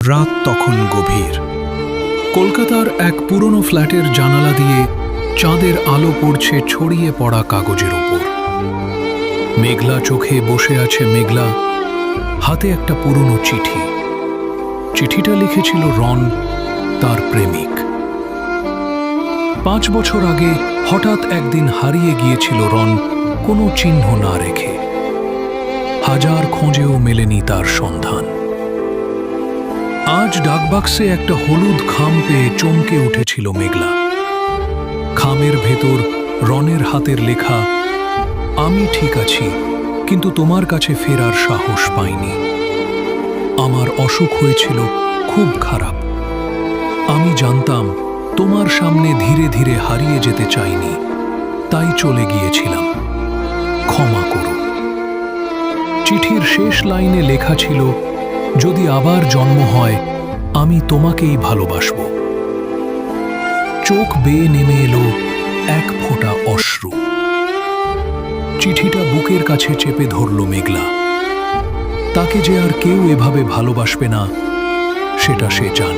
রাত তখন গভীর। কলকাতার এক পুরনো ফ্ল্যাটের জানালা দিয়ে চাঁদের আলো পড়ছে ছড়িয়ে পড়া কাগজের ওপর। মেঘলা চোখে বসে আছে মেঘলা, হাতে একটা পুরনো চিঠি। চিঠিটা লিখেছিল রন, তার প্রেমিক। 5 বছর আগে হঠাৎ একদিন হারিয়ে গিয়েছিল রন, কোনো চিহ্ন না রেখে। হাজার খোঁজেও মেলেনি তার সন্ধান। আজ ডাকবাক্সে একটা হলুদ খাম পেয়ে চমকে উঠেছিল মেঘলা। খামের ভেতর রনের হাতের লেখা, আমি ঠিক আছি, কিন্তু তোমার কাছে ফেরার সাহস পাইনি। আমার অসুখ হয়েছিল খুব খারাপ। আমি জানতাম তোমার সামনে ধীরে ধীরে হারিয়ে যেতে চাইনি, তাই চলে গিয়েছিলাম। ক্ষমা করো। চিঠির শেষ লাইনে লেখা ছিল, যদি আবার জন্ম হয় আমি তোমাকেই ভালোবাসব। চোখ বেয়ে নেমে এলো এক ফোঁটা অশ্রু। চিঠিটা বুকের কাছে চেপে ধরল মেঘলা। তাকে যে আর কেউ এভাবে ভালোবাসবে না, সেটা সে জানে।